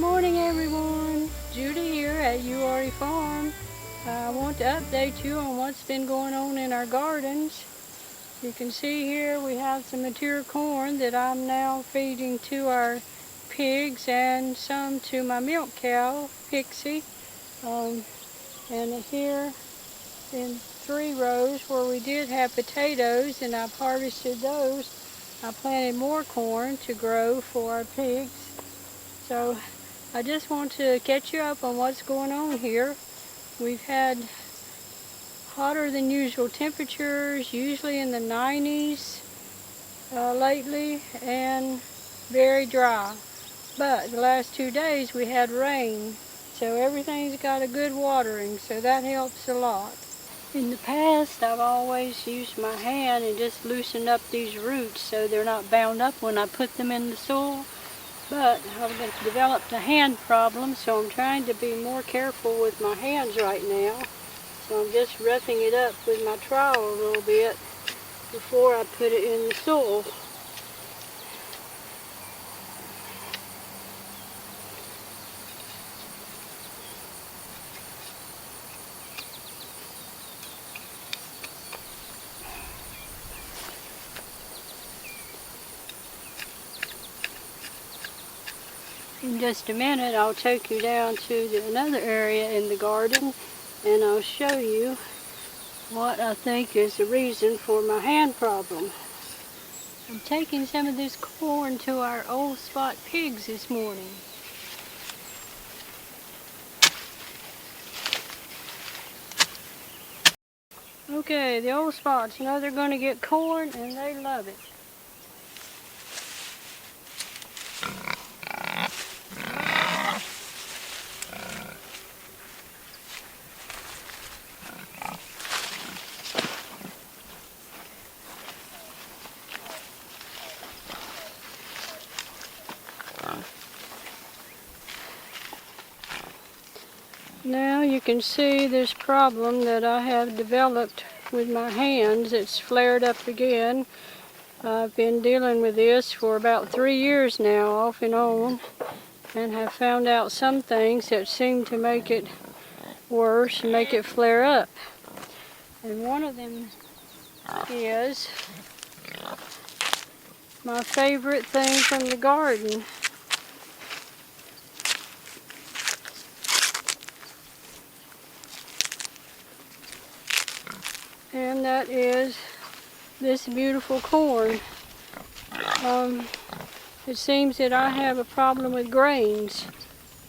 Morning everyone, Judy here at URE Farm. I want to update you on what's been going on in our gardens. You can see here we have some mature corn that I'm now feeding to our pigs and some to my milk cow, Pixie. And here in 3 rows where we did have potatoes and I've harvested those, I planted more corn to grow for our pigs. So I just want to catch you up on what's going on here. We've had hotter than usual temperatures, usually in the 90s lately, and very dry. But the last 2 days we had rain, so everything's got a good watering, so that helps a lot. In the past, I've always used my hand and just loosened up these roots so they're not bound up when I put them in the soil. But I've developed a hand problem, so I'm trying to be more careful with my hands right now. So I'm just roughing it up with my trowel a little bit before I put it in the soil. In just a minute, I'll take you down to another area in the garden and I'll show you what I think is the reason for my hand problem. I'm taking some of this corn to our old spot pigs this morning. Okay, the old spots know they're going to get corn and they love it. Now you can see this problem that I have developed with my hands. It's flared up again. I've been dealing with this for about 3 years now, off and on, and have found out some things that seem to make it worse and make it flare up. And one of them is my favorite thing from the garden. And that is this beautiful corn. It seems that I have a problem with grains,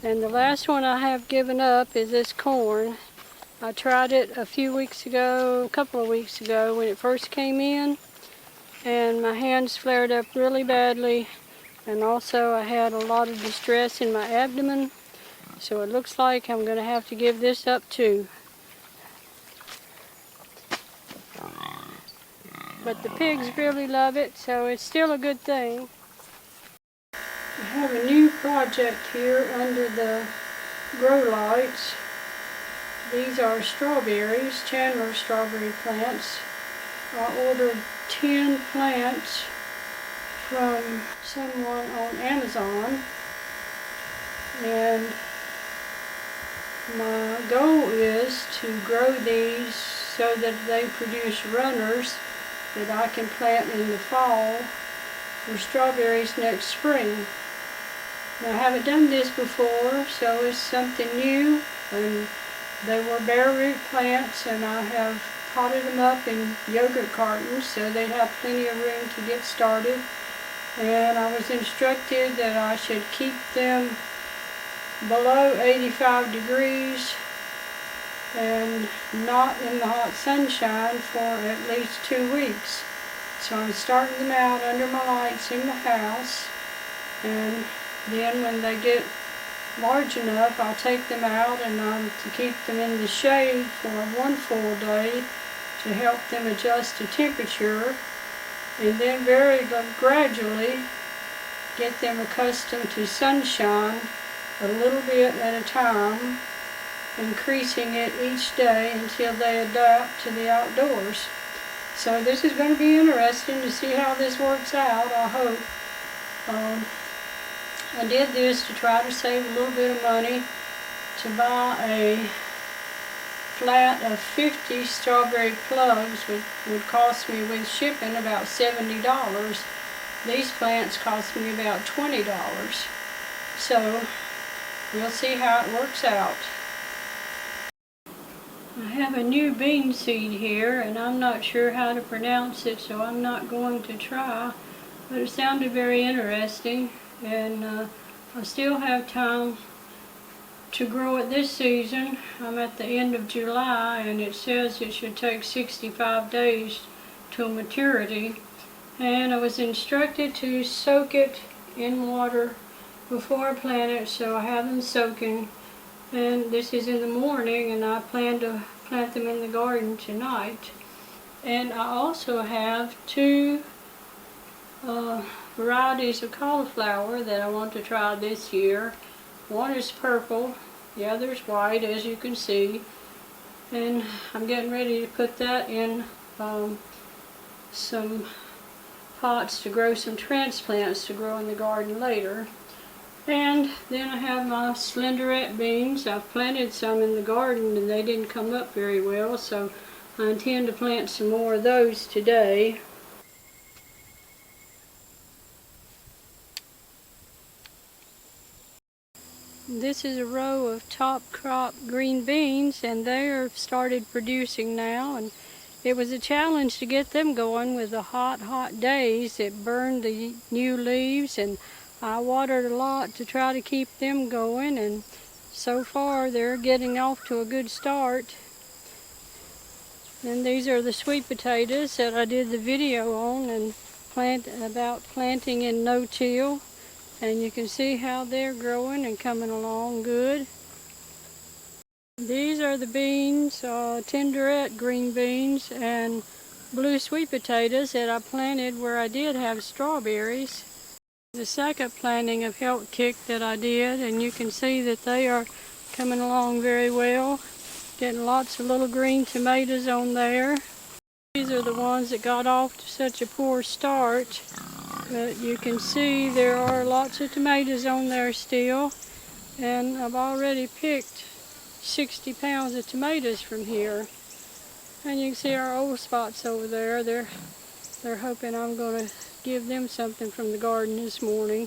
and the last one I have given up is this corn. I tried it a couple of weeks ago when it first came in, and my hands flared up really badly, and also I had a lot of distress in my abdomen, so it looks like I'm going to have to give this up too. But the pigs really love it, so it's still a good thing. I have a new project here under the grow lights. These are strawberries, Chandler strawberry plants. I ordered 10 plants from someone on Amazon, and my goal is to grow these so that they produce runners that I can plant in the fall for strawberries next spring. Now, I haven't done this before, so it's something new, and they were bare root plants, and I have potted them up in yogurt cartons so they have plenty of room to get started. And I was instructed that I should keep them below 85 degrees and not in the hot sunshine for at least 2 weeks. So I'm starting them out under my lights in the house, and then when they get large enough, I'll take them out and to keep them in the shade for 1 full day to help them adjust to temperature, and then very gradually get them accustomed to sunshine a little bit at a time, increasing it each day until they adapt to the outdoors. So this is going to be interesting to see how this works out, I hope. I did this to try to save a little bit of money to buy a flat of 50 strawberry plugs, which would cost me with shipping about $70. These plants cost me about $20. So we'll see how it works out. I have a new bean seed here, and I'm not sure how to pronounce it, so I'm not going to try, but it sounded very interesting, and I still have time to grow it this season. I'm at the end of July, and it says it should take 65 days to maturity, and I was instructed to soak it in water before I plant it, so I have them soaking. And this is in the morning, and I plan to plant them in the garden tonight. And I also have two varieties of cauliflower that I want to try this year. One is purple, the other is white, as you can see. And I'm getting ready to put that in some pots to grow some transplants to grow in the garden later. And then I have my slenderette beans. I've planted some in the garden and they didn't come up very well, so I intend to plant some more of those today. This is a row of top crop green beans, and they are started producing now, and it was a challenge to get them going with the hot days. It burned the new leaves, and I watered a lot to try to keep them going, and so far they're getting off to a good start. And these are the sweet potatoes that I did the video on and about planting in no-till, and you can see how they're growing and coming along good. These are the beans, tenderette green beans and blue sweet potatoes that I planted where I did have strawberries. The second planting of Health Kick that I did, and you can see that they are coming along very well. Getting lots of little green tomatoes on there. These are the ones that got off to such a poor start, but you can see there are lots of tomatoes on there still, and I've already picked 60 pounds of tomatoes from here. And you can see our old spots over there. They're hoping I'm going to give them something from the garden this morning.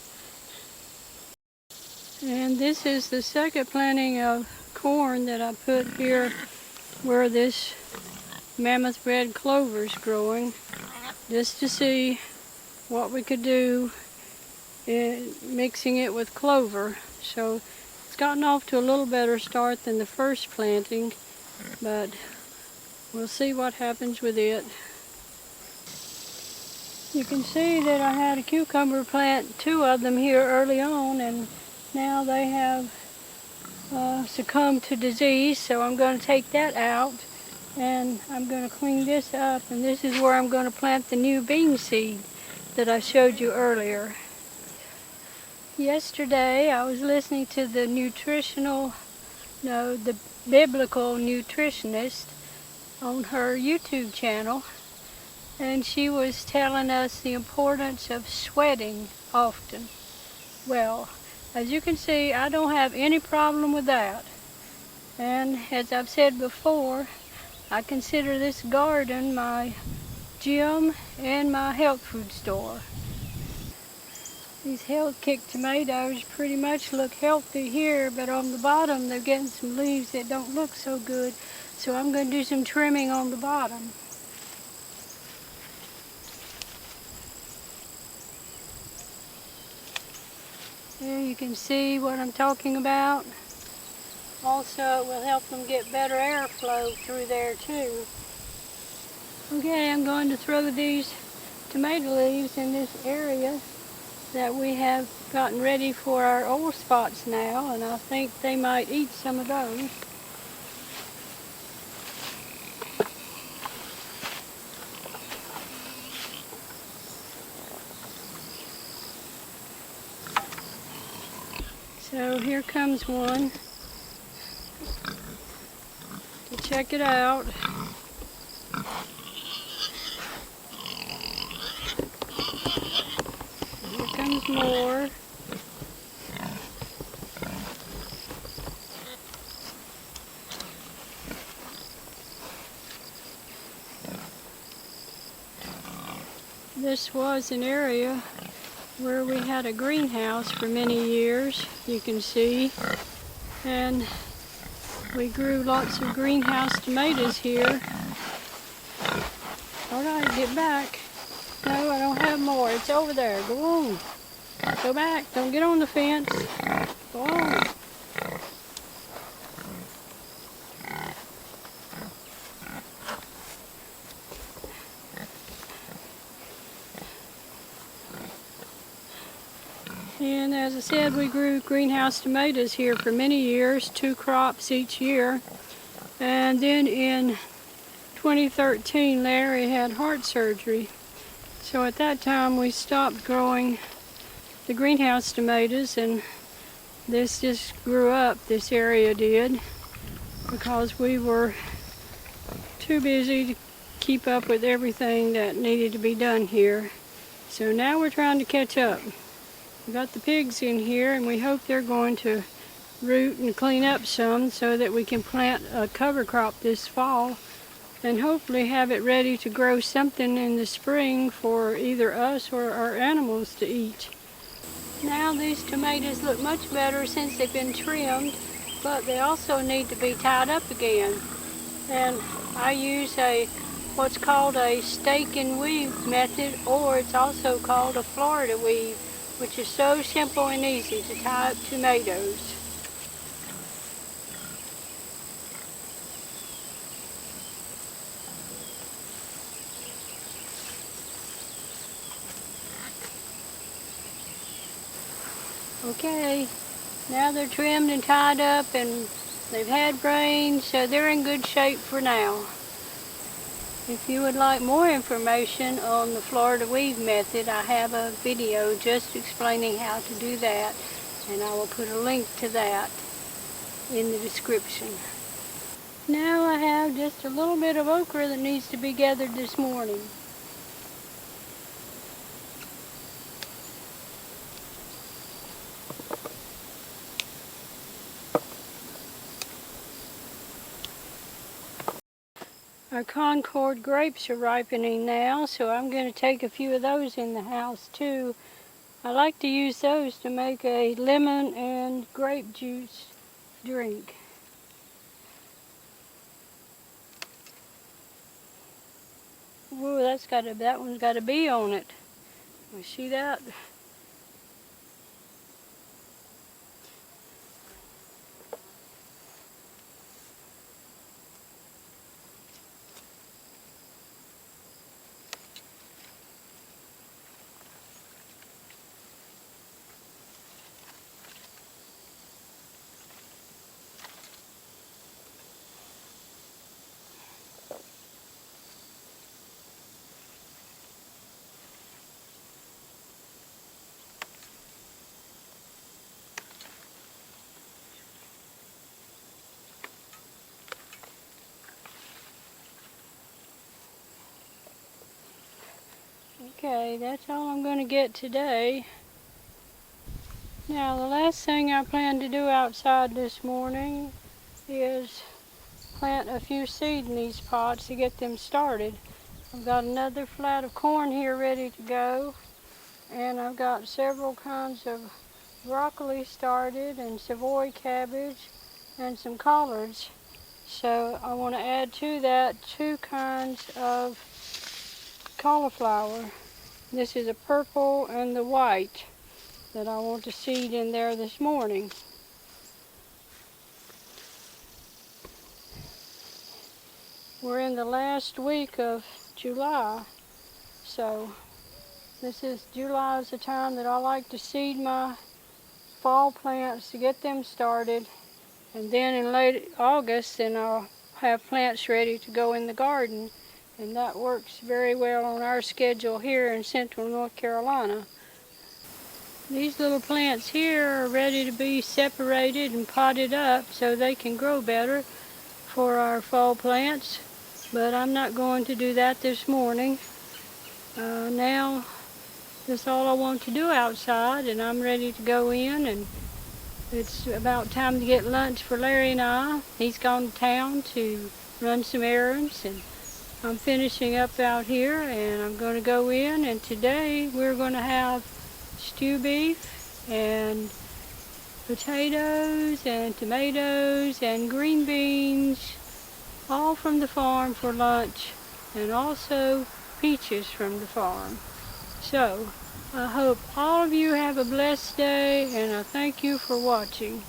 And this is the second planting of corn that I put here where this mammoth red clover is growing, just to see what we could do in mixing it with clover. So it's gotten off to a little better start than the first planting, but we'll see what happens with it. You can see that I had a cucumber plant, two of them here early on, and now they have succumbed to disease, so I'm going to take that out and I'm going to clean this up, and this is where I'm going to plant the new bean seed that I showed you earlier. Yesterday I was listening to the biblical nutritionist on her YouTube channel, and she was telling us the importance of sweating often. Well, as you can see, I don't have any problem with that. And as I've said before, I consider this garden my gym and my health food store. These Health Kick tomatoes pretty much look healthy here, but on the bottom they're getting some leaves that don't look so good, so I'm going to do some trimming on the bottom. There you can see what I'm talking about. Also, it will help them get better airflow through there too. Okay, I'm going to throw these tomato leaves in this area that we have gotten ready for our old spots now, and I think they might eat some of those. So here comes one to check it out. Here comes more. This was an area where we had a greenhouse for many years, you can see, and we grew lots of greenhouse tomatoes here. All right, get back. No, I don't have more. It's over there. Go on. Go back. Don't get on the fence. Go on. And as I said, we grew greenhouse tomatoes here for many years, 2 crops each year. And then in 2013, Larry had heart surgery. So at that time, we stopped growing the greenhouse tomatoes, and this just grew up, this area did, because we were too busy to keep up with everything that needed to be done here. So now we're trying to catch up. We've got the pigs in here, and we hope they're going to root and clean up some so that we can plant a cover crop this fall and hopefully have it ready to grow something in the spring for either us or our animals to eat. Now these tomatoes look much better since they've been trimmed, but they also need to be tied up again. And I use what's called a stake and weave method, or it's also called a Florida weave, which is so simple and easy to tie up tomatoes. Okay, now they're trimmed and tied up, and they've had rain, so they're in good shape for now. If you would like more information on the Florida weave method, I have a video just explaining how to do that, and I will put a link to that in the description. Now I have just a little bit of okra that needs to be gathered this morning. Our Concord grapes are ripening now, so I'm going to take a few of those in the house too. I like to use those to make a lemon and grape juice drink. Whoa, that one's got a bee on it. You see that? Okay, that's all I'm going to get today. Now, the last thing I plan to do outside this morning is plant a few seed in these pots to get them started. I've got another flat of corn here ready to go, and I've got several kinds of broccoli started, and Savoy cabbage, and some collards. So I want to add to that 2 kinds of cauliflower. This is a purple and the white that I want to seed in there this morning. We're in the last week of July, so July is the time that I like to seed my fall plants to get them started, and then in late August then I'll have plants ready to go in the garden, and that works very well on our schedule here in central North Carolina. These little plants here are ready to be separated and potted up so they can grow better for our fall plants, but I'm not going to do that this morning. Now that's all I want to do outside, and I'm ready to go in, and it's about time to get lunch for Larry and I. He's gone to town to run some errands, and I'm finishing up out here, and I'm going to go in, and today we're going to have stew beef and potatoes and tomatoes and green beans, all from the farm for lunch, and also peaches from the farm. So I hope all of you have a blessed day, and I thank you for watching.